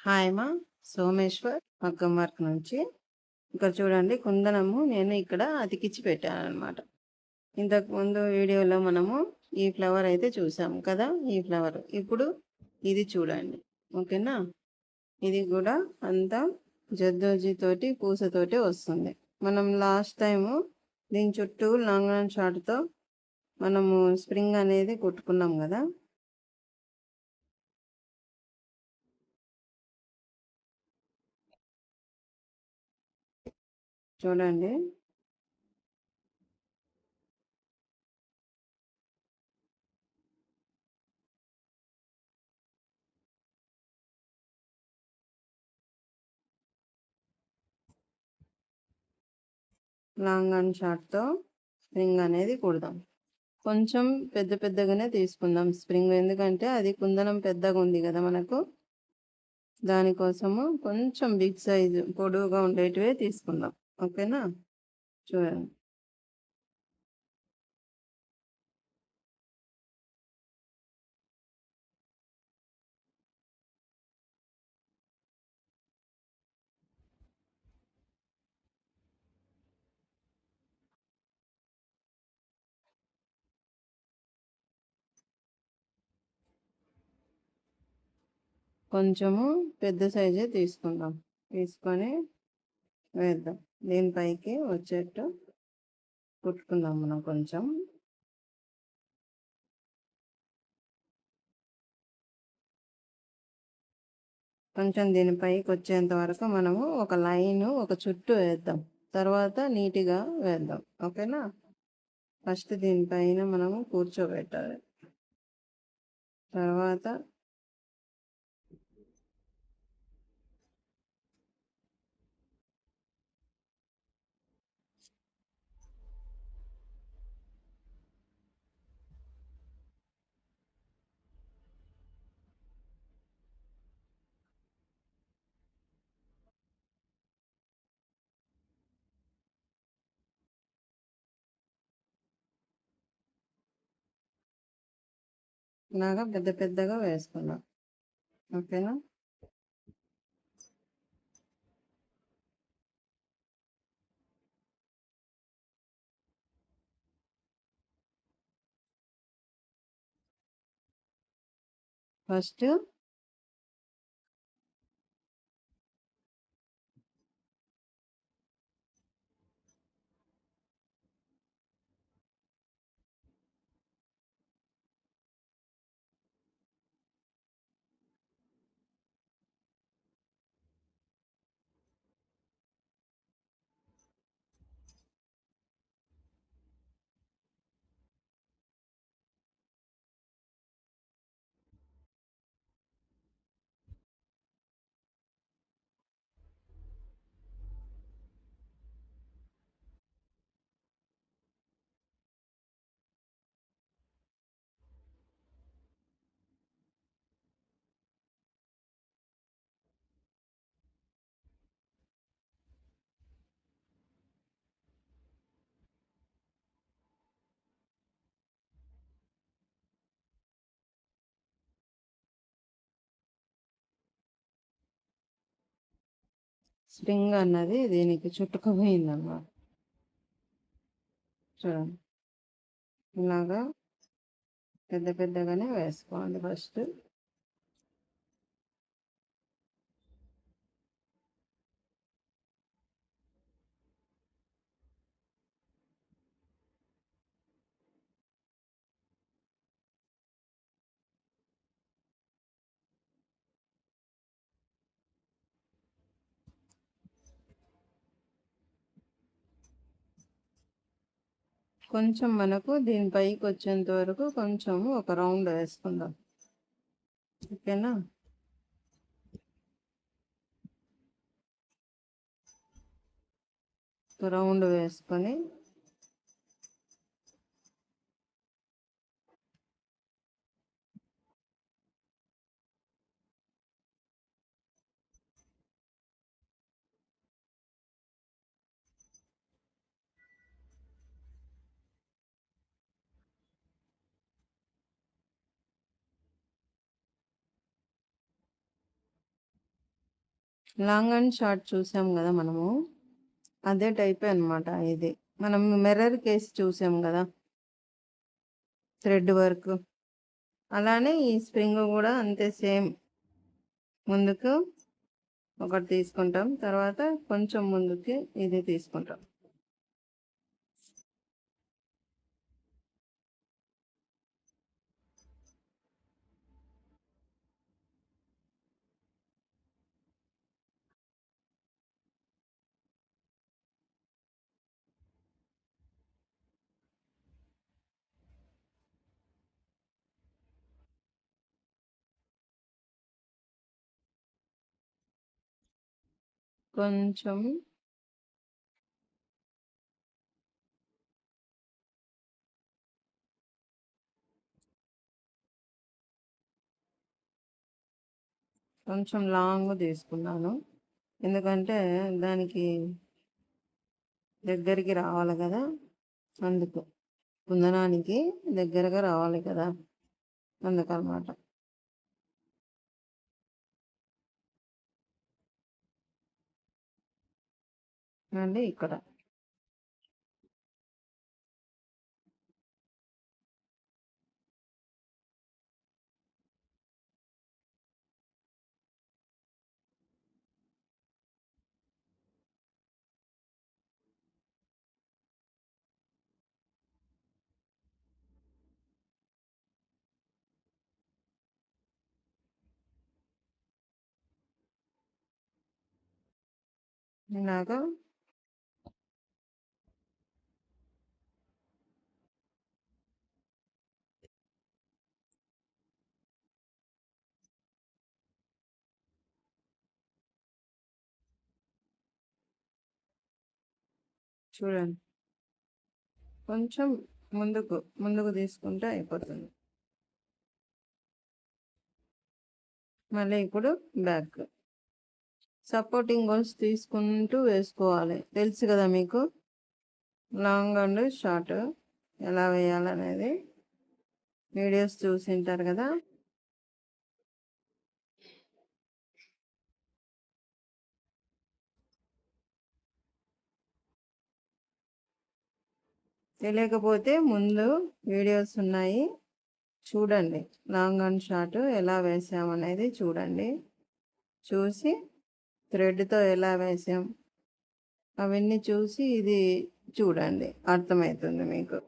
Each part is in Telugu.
హాయ్ మా సోమేశ్వర్ మగ్గం వర్క్ నుంచి. ఇక్కడ చూడండి, కుందనము నేను ఇక్కడ అతికిచ్చి పెట్టాను అనమాట. ఇంతకు ముందు వీడియోలో మనము ఈ ఫ్లవర్ అయితే చూసాము కదా, ఈ ఫ్లవర్. ఇప్పుడు ఇది చూడండి, ఓకేనా. ఇది కూడా అంతా జర్దోజీతోటి పూసతోటి వస్తుంది. మనం లాస్ట్ టైము దీని చుట్టూ లాంగ్ అండ్ షార్ట్తో మనము స్ప్రింగ్ అనేది కుట్టుకున్నాం కదా. చూడండి, లాంగ్ అండ్ షార్ట్తో స్ప్రింగ్ అనేది కుడదాం. కొంచెం పెద్ద పెద్దగానే తీసుకుందాం స్ప్రింగ్, ఎందుకంటే అది కుందనం పెద్దగా ఉంది కదా మనకు. దానికోసము కొంచెం బిగ్ సైజు పొడవుగా ఉండేటివే తీసుకుందాం, ఓకేనా. చూడండి, కొంచెము పెద్ద సైజే తీసుకుందాం. తీసుకొని వేద్దాం, దీనిపైకి వచ్చేట్టు కుట్టుకుందాం మనం. కొంచెం కొంచెం దీనిపైకి వచ్చేంత వరకు మనము ఒక లైన్, ఒక చుట్టూ వేద్దాం. తర్వాత నీట్గా వేద్దాం, ఓకేనా. ఫస్ట్ దీనిపైన మనము కూర్చోబెట్టాలి. తర్వాత ఇలాగా పెద్ద పెద్దగా వేసుకుందాం, ఓకేనా. ఫస్ట్ స్ప్రింగ్ అన్నది దీనికి చుట్టుకుపోయిందన్నమాట. చూడండి, ఇలాగా పెద్ద పెద్దగానే వేసుకోండి ఫస్ట్. కొంచెం మనకు దీనిపైకి వచ్చేంత వరకు కొంచెం ఒక రౌండ్ వేసుకుందాం, ఓకేనా. ఒక రౌండ్ వేసుకొని లాంగ్ అండ్ షార్ట్ చూసాం కదా మనము, అదే టైపే అనమాట ఇది. మనం మిర్రర్ కేసి చూసాం కదా థ్రెడ్ వర్క్, అలానే ఈ స్ప్రింగ్ కూడా అంతే సేమ్. ముందుకు ఒకటి తీసుకుంటాం, తర్వాత కొంచెం ముందుకి ఇది తీసుకుంటాం. కొంచెం కొంచెం లాంగ్ తీసుకున్నాను, ఎందుకంటే దానికి దగ్గరికి రావాలి కదా, అందుకు కుందనానికి దగ్గరగా రావాలి కదా, అందుకనమాట అండి. ఇక్కడ ఇలాగా చూడండి, కొంచెం ముందుకు ముందుకు తీసుకుంటే అయిపోతుంది. మళ్ళీ ఇప్పుడు బ్యాక్ సపోర్టింగ్ గోల్స్ తీసుకుంటూ వేసుకోవాలి. తెలుసు కదా మీకు, లాంగ్ అండ్ షార్ట్ ఎలా వేయాలనేది వీడియోస్ చూసింటారు కదా. తెలియకపోతే ముందు వీడియోస్ ఉన్నాయి, చూడండి. లాంగ్ అండ్ షార్ట్ ఎలా వేసామనేది చూడండి. చూసి థ్రెడ్తో ఎలా వేసాం అవన్నీ చూసి ఇది చూడండి, అర్థమవుతుంది మీకు.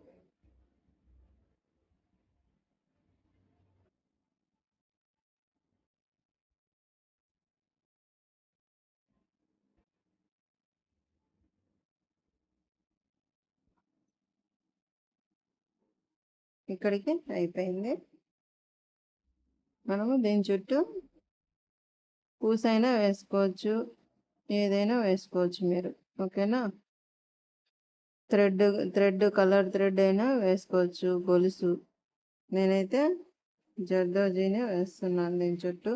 ఇక్కడికి అయిపోయింది. మనము దీని చుట్టూ పూసైనా వేసుకోవచ్చు, ఏదైనా వేసుకోవచ్చు మీరు. ఓకేనా, థ్రెడ్ కలర్ థ్రెడ్ అయినా వేసుకోవచ్చు, గొలుసు. నేనైతే జర్దోజీనే వేస్తున్నాను దీని చుట్టూ.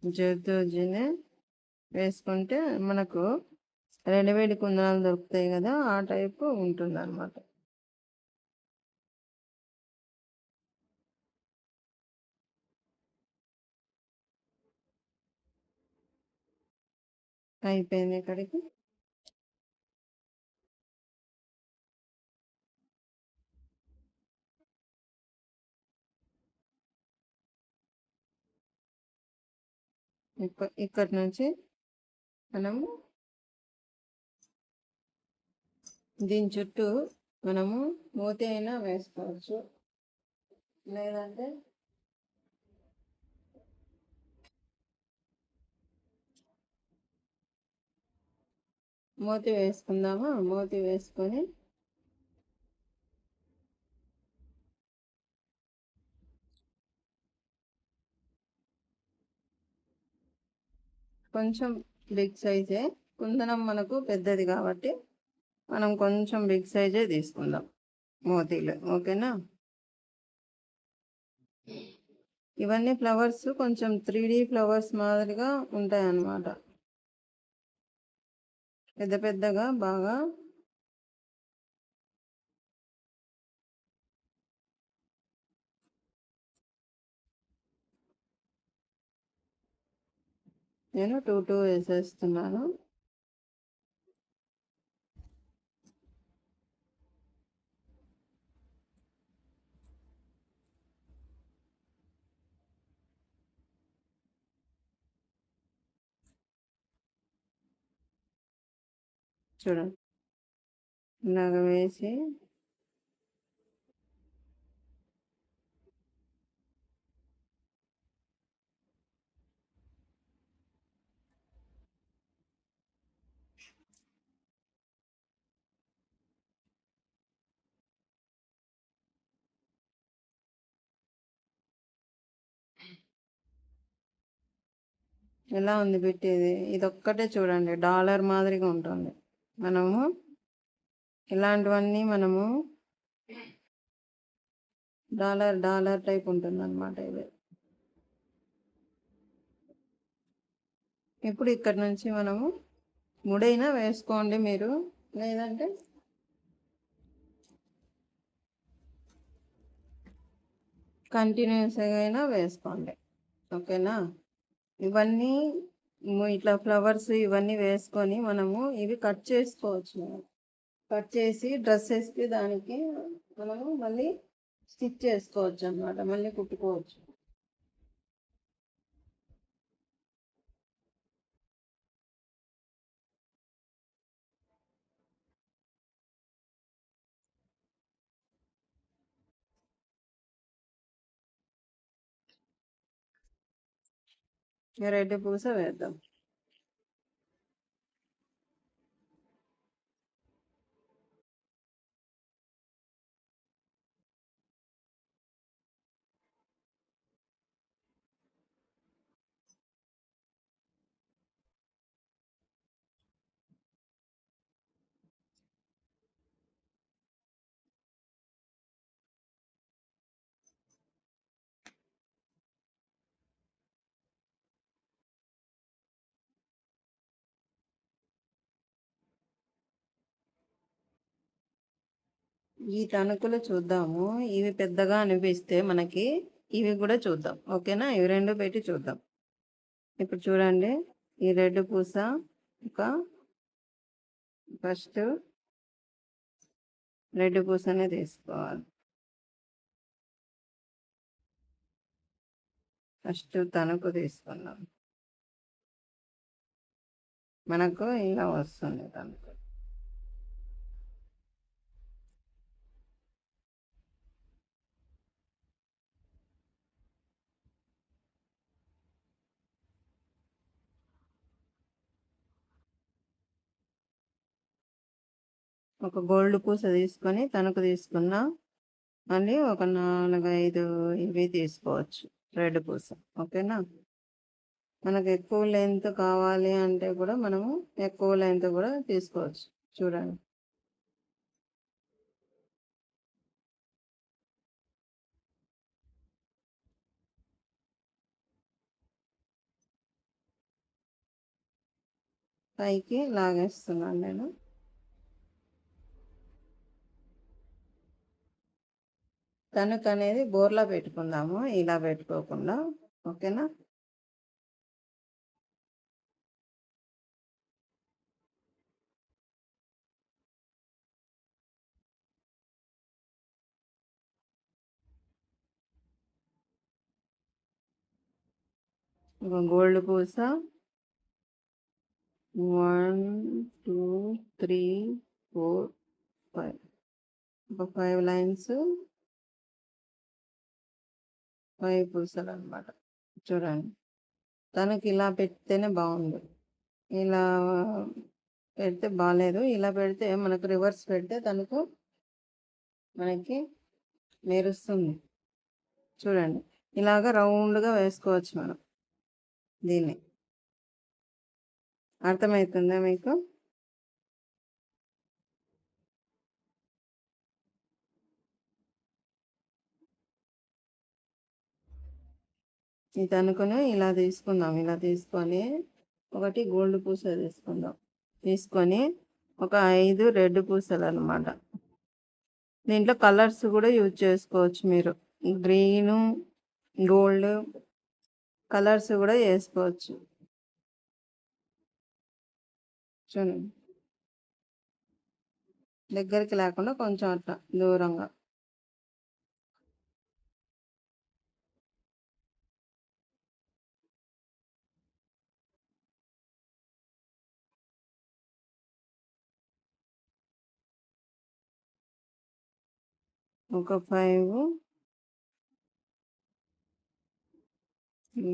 జర్దోజీనే వేసుకుంటే మనకు రెడీమేడ్ కుందనాలు దొరుకుతాయి కదా, ఆ టైపు ఉంటుంది అనమాట. అయిపోయింది. ఇక్కడికి ఇక్కడి నుంచి మనము దీని చుట్టూ మనము మూతి అయినా వేసుకోవచ్చు, లేదంటే మూతి వేసుకుందామా. మూతి వేసుకొని కొంచెం బిగ్ సైజే. కుందనం మనకు పెద్దది కాబట్టి మనం కొంచెం బిగ్ సైజే తీసుకుందాం మోతీలు. ఓకేనా? ఇవన్నీ ఫ్లవర్స్ కొంచెం 3D ఫ్లవర్స్ మాదిరిగా ఉంటాయన్నమాట. పెద్ద పెద్దగా బాగా నేను 2 వేసేస్తున్నాను. చూడండి, ఇలాగ వేసి ఎలా ఉంది పెట్టేది? ఇదొక్కటే చూడండి, డాలర్ మాదిరిగా ఉంటుంది. మనము ఇలాంటివన్నీ మనము డాలర్ టైప్ ఉంటుంది అన్నమాట ఇది. ఇప్పుడు ఇక్కడ నుంచి మనము ముడైనా వేసుకోండి మీరు, లేదంటే కంటిన్యూస్గా అయినా వేసుకోండి. ఓకేనా? ఇవన్నీ ఇట్లా ఫ్లవర్స్ ఇవన్నీ వేసుకొని మనము ఇవి కట్ చేసుకోవచ్చు. కట్ చేసి డ్రెస్సెస్కి దానికి మనము మళ్ళీ స్టిచ్ చేసుకోవచ్చు అన్నమాట, మళ్ళీ కుట్టుకోవచ్చు. రెడ్ పూస వేద్దాం. ఈ తణుకులు చూద్దాము. ఇవి పెద్దగా అనిపిస్తే మనకి ఇవి కూడా చూద్దాం. ఓకేనా? ఇవి రెండు పెట్టి చూద్దాం. ఇప్పుడు చూడండి, ఈ రెడ్ పూస ఒక ఫస్ట్ రెడ్ పూసనే తీసుకోవాలి. ఫస్ట్ తణుకు తీసుకున్నాం. మనకు ఇలా వస్తుంది తణుకు. ఒక గోల్డ్ పూస తీసుకొని తణుకు తీసుకున్నాం. మళ్ళీ ఒక 4-5 ఇవి తీసుకోవచ్చు రెడ్ పూస. ఓకేనా? మనకు ఎక్కువ లెంత్ కావాలి అంటే కూడా మనము ఎక్కువ లెంత్ కూడా తీసుకోవచ్చు. చూడండి, పైకి లాగేస్తున్నాను నేను. తణుకు అనేది బోర్లా పెట్టుకుందాము, ఇలా పెట్టుకోకుండా. ఓకేనా? ఒక గోల్డ్ పూస 1 2 3 4 5, ఒక 5 లైన్స్, 5 పూసలు అనమాట. చూడండి, తనకి ఇలా పెడితేనే బాగుంది. ఇలా పెడితే బాగాలేదు. ఇలా పెడితే మనకు రివర్స్ పెడితే తనకు మనకి మెరుస్తుంది. చూడండి, ఇలాగ రౌండ్గా వేసుకోవచ్చు మనం దీన్ని. అర్థమవుతుందా మీకు? ఇది అనుకుని ఇలా తీసుకుందాం. ఇలా తీసుకొని ఒకటి గోల్డ్ పూస తీసుకుందాం. తీసుకొని ఒక 5 రెడ్ పూసలు అనమాట. దీంట్లో కలర్స్ కూడా యూజ్ చేసుకోవచ్చు మీరు. గ్రీను, గోల్డ్ కలర్స్ కూడా వేసుకోవచ్చు. చూడండి, దగ్గరికి లేకుండా కొంచెం అట్లా దూరంగా. ఒక 5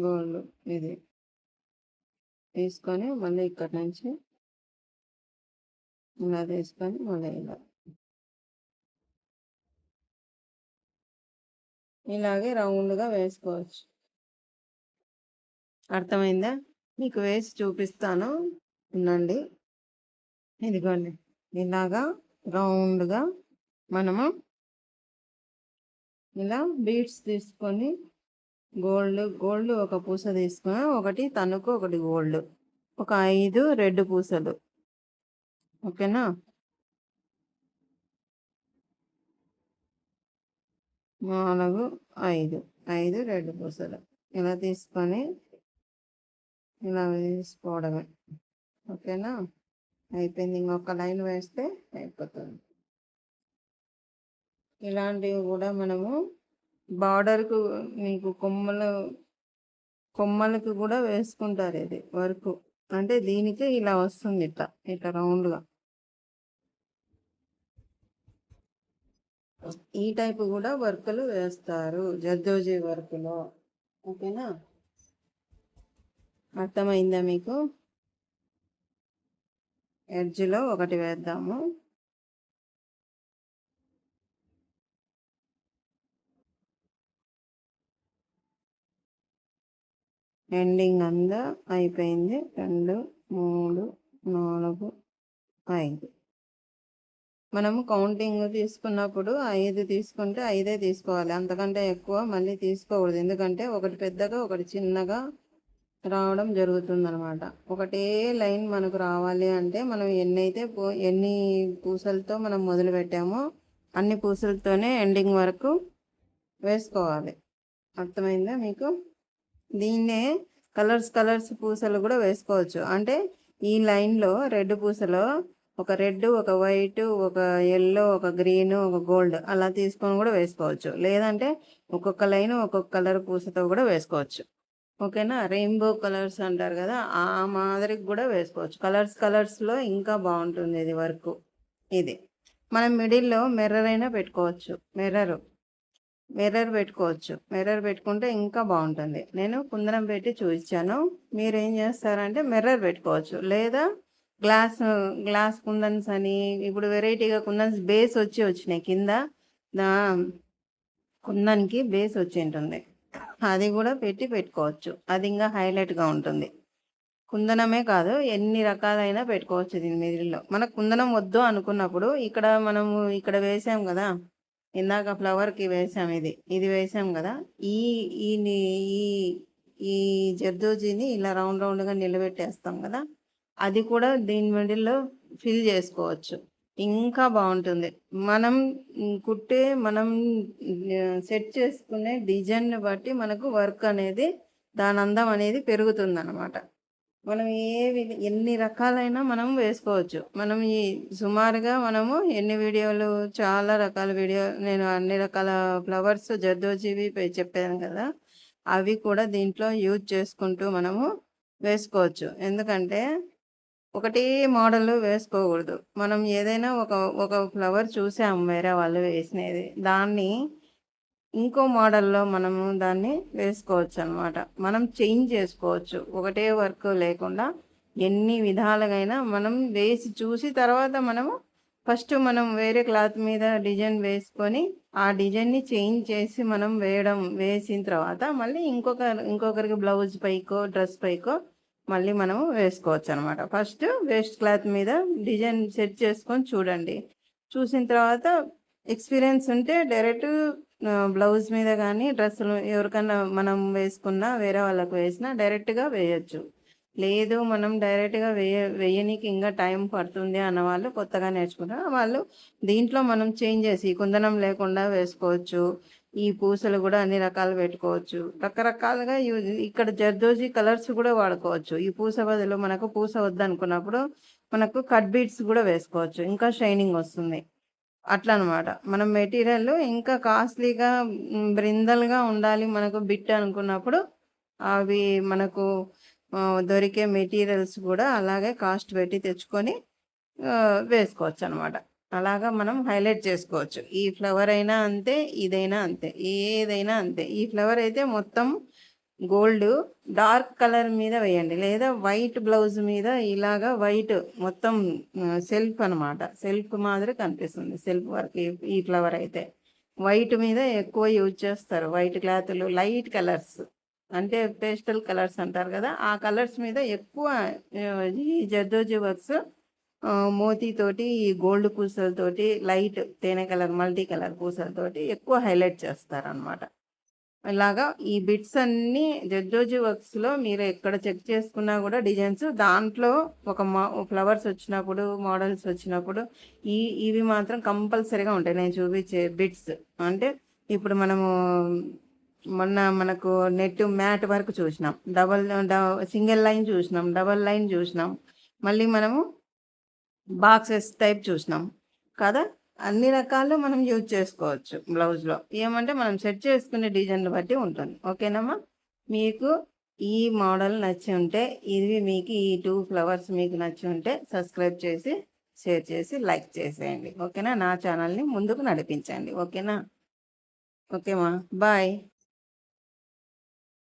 గోల్డ్ ఇది తీసుకొని మళ్ళీ ఇక్కడ నుంచి ఇలా తీసుకొని మళ్ళీ ఇలాగే రౌండ్గా వేసుకోవచ్చు. అర్థమైందా? మీకు వేసి చూపిస్తాను, ఉండండి. ఇదిగోండి, ఇలాగా రౌండ్గా మనము ఇలా బీడ్స్ తీసుకొని గోల్డ్ ఒక పూస తీసుకుని, ఒకటి తణుకు, ఒకటి గోల్డ్, ఒక 5 రెడ్ పూసలు. ఓకేనా? 4, 5 రెడ్ పూసలు ఇలా తీసుకొని ఇలా వేసుకోవడమే. ఓకేనా? అయిపోయింది. ఇంకొక లైన్ వేస్తే అయిపోతుంది. ఇలాంటివి కూడా మనము బార్డర్కు మీకు కొమ్మలకు కూడా వేసుకుంటారు. ఇది వర్క్ అంటే దీనికి ఇలా వస్తుంది, ఇట్లా ఇట్లా రౌండ్గా. ఈ టైపు కూడా వర్కులు వేస్తారు జర్దోజీ వర్క్లో. ఓకేనా? అర్థమైందా మీకు? ఎడ్జ్లో ఒకటి వేద్దాము. ఎండింగ్ అంతా అయిపోయింది. 2, 3, 4, 5. మనము కౌంటింగ్ తీసుకున్నప్పుడు 5 తీసుకుంటే 5 తీసుకోవాలి, అంతకంటే ఎక్కువ మళ్ళీ తీసుకోకూడదు. ఎందుకంటే ఒకటి పెద్దగా ఒకటి చిన్నగా రావడం జరుగుతుందన్నమాట. ఒకటే లైన్ మనకు రావాలి అంటే మనం ఎన్ని పూసలతో మనం మొదలు పెట్టామో అన్ని పూసలతోనే ఎండింగ్ వరకు వేసుకోవాలి. అర్థమైందా మీకు? దీన్నే కలర్స్ పూసలు కూడా వేసుకోవచ్చు. అంటే ఈ లైన్లో రెడ్ పూసలో ఒక రెడ్, ఒక వైట్, ఒక ఎల్లో, ఒక గ్రీన్, ఒక గోల్డ్ అలా తీసుకొని కూడా వేసుకోవచ్చు. లేదంటే ఒక్కొక్క లైన్ ఒక్కొక్క కలర్ పూసతో కూడా వేసుకోవచ్చు. ఓకేనా? రెయిన్బో కలర్స్ అంటారు కదా, ఆ మాదిరికి కూడా వేసుకోవచ్చు. కలర్స్లో ఇంకా బాగుంటుంది ఇది వర్క్. ఇది మనం మిడిల్లో మిర్రర్ అయినా పెట్టుకోవచ్చు. మిర్రర్ పెట్టుకుంటే ఇంకా బాగుంటుంది. నేను కుందనం పెట్టి చూపించాను. మీరు ఏం చేస్తారంటే మిర్రర్ పెట్టుకోవచ్చు, లేదా గ్లాస్ కుందన్స్ అని ఇప్పుడు వెరైటీగా కుందన్స్ బేస్ వచ్చినాయి. కింద కుందన్కి బేస్ వచ్చి ఉంటుంది, అది కూడా పెట్టుకోవచ్చు. అది ఇంకా హైలైట్గా ఉంటుంది. కుందనమే కాదు, ఎన్ని రకాలైనా పెట్టుకోవచ్చు దీని మిడిల్లో. మనకు కుందనం వద్దు అనుకున్నప్పుడు మనము ఇక్కడ వేసాం కదా, ఇందాక ఫ్లవర్కి వేసాం, ఇది వేసాం కదా, ఈ ఈ ఈ ఈ జర్దోజీని ఇలా రౌండ్గా నిలబెట్టేస్తాం కదా, అది కూడా దీని మిడిల్లో ఫిల్ చేసుకోవచ్చు. ఇంకా బాగుంటుంది. మనం సెట్ చేసుకునే డిజైన్ని బట్టి మనకు వర్క్ అనేది, దాని అందం అనేది పెరుగుతుంది అన్నమాట. మనం ఎన్ని రకాలైనా మనం వేసుకోవచ్చు. మనం సుమారుగా మనము చాలా రకాల నేను అన్ని రకాల ఫ్లవర్స్ జర్దోజీవి చెప్పాను కదా, అవి కూడా దీంట్లో యూజ్ చేసుకుంటూ మనము వేసుకోవచ్చు. ఎందుకంటే ఒకటే మోడల్ వేసుకోకూడదు. మనం ఏదైనా ఒక ఫ్లవర్ చూసాము వేరే వాళ్ళు వేసినది, దాన్ని ఇంకో మోడల్లో మనము దాన్ని వేసుకోవచ్చు అనమాట. మనం చేంజ్ చేసుకోవచ్చు. ఒకటే వర్క్ లేకుండా ఎన్ని విధాలుగైనా మనం వేసి చూసి తర్వాత ఫస్ట్ మనం వేరే క్లాత్ మీద డిజైన్ వేసుకొని ఆ డిజైన్ని చేంజ్ చేసి మనం వేసిన తర్వాత మళ్ళీ ఇంకొకరికి బ్లౌజ్ పైకో డ్రెస్ పైకో మళ్ళీ మనము వేసుకోవచ్చు అనమాట. ఫస్ట్ వేస్ట్ క్లాత్ మీద డిజైన్ సెట్ చేసుకొని చూడండి. చూసిన తర్వాత ఎక్స్పీరియన్స్ ఉంటే డైరెక్ట్ బ్లౌజ్ మీద కానీ డ్రెస్సులు ఎవరికన్నా మనం వేసుకున్నా వేరే వాళ్ళకు వేసినా డైరెక్ట్గా వేయచ్చు. లేదు మనం డైరెక్ట్గా వేయనీకి ఇంకా టైం పడుతుంది అన్న వాళ్ళు, కొత్తగా నేర్చుకుంటారు వాళ్ళు, దీంట్లో మనం చేంజ్ చేసి కుందనం లేకుండా వేసుకోవచ్చు. ఈ పూసలు కూడా అన్ని రకాలు పెట్టుకోవచ్చు. రకరకాలుగా ఇక్కడ జర్దోజీ కలర్స్ కూడా వాడుకోవచ్చు. ఈ పూస బదులు మనకు పూస వద్దనుకున్నప్పుడు మనకు కట్ బీడ్స్ కూడా వేసుకోవచ్చు. ఇంకా షైనింగ్ వస్తుంది. అట్లా అనమాట. మనం మెటీరియల్ ఇంకా కాస్ట్లీగా బ్రిందల్గా ఉండాలి మనకు బిట్ అనుకున్నప్పుడు అవి మనకు దొరికే మెటీరియల్స్ కూడా అలాగే కాస్ట్ పెట్టి తెచ్చుకొని వేసుకోవచ్చు అనమాట. అలాగా మనం హైలైట్ చేసుకోవచ్చు. ఈ ఫ్లవర్ అయినా అంతే, ఇదైనా అంతే, ఏదైనా అంతే. ఈ ఫ్లవర్ అయితే మొత్తం గోల్డ్ డార్క్ కలర్ మీద వేయండి, లేదా వైట్ బ్లౌజ్ మీద ఇలాగా వైట్ మొత్తం సెల్ఫ్ అనమాట. సెల్ఫ్ మాదిరి కనిపిస్తుంది సెల్ఫ్ వర్క్. ఈ ఫ్లవర్ అయితే వైట్ మీద ఎక్కువ యూజ్ చేస్తారు. వైట్ క్లాతులు, లైట్ కలర్స్ అంటే పేస్టల్ కలర్స్ అంటారు కదా, ఆ కలర్స్ మీద ఎక్కువ ఈ జర్దోజీ వర్క్స్ మోతీతోటి, ఈ గోల్డ్ పూసలతోటి, లైట్ తేనె కలర్, మల్టీ కలర్ పూసలతోటి ఎక్కువ హైలైట్ చేస్తారనమాట. ఇలాగా ఈ బిట్స్ అన్నీ జర్దోజీ వర్క్స్లో మీరు ఎక్కడ చెక్ చేసుకున్నా కూడా డిజైన్స్ దాంట్లో ఒక ఫ్లవర్స్ వచ్చినప్పుడు, మోడల్స్ వచ్చినప్పుడు ఇవి మాత్రం కంపల్సరీగా ఉంటాయి. నేను చూపించే బిట్స్ అంటే ఇప్పుడు మనము మొన్న మనకు నెట్ మ్యాట్ వర్క్ చూసినాం, సింగిల్ లైన్ చూసినాం, డబల్ లైన్ చూసినాం, మళ్ళీ మనము బాక్సెస్ టైప్ చూసినాం కదా. అన్ని రకాలు మనం యూజ్ చేసుకోవచ్చు బ్లౌజ్లో. ఏమంటే మనం సెట్ చేసుకునే డిజైన్ బట్టి ఉంటుంది. ఓకేనమ్మా, మీకు ఈ మోడల్ నచ్చి ఉంటే, ఇది మీకు ఈ 2 ఫ్లవర్స్ మీకు నచ్చి ఉంటే సబ్స్క్రైబ్ చేసి, షేర్ చేసి, లైక్ చేసేయండి. ఓకేనా, నా ఛానల్ని ముందుకు నడిపించండి. ఓకేనా, ఓకేమా, బాయ్.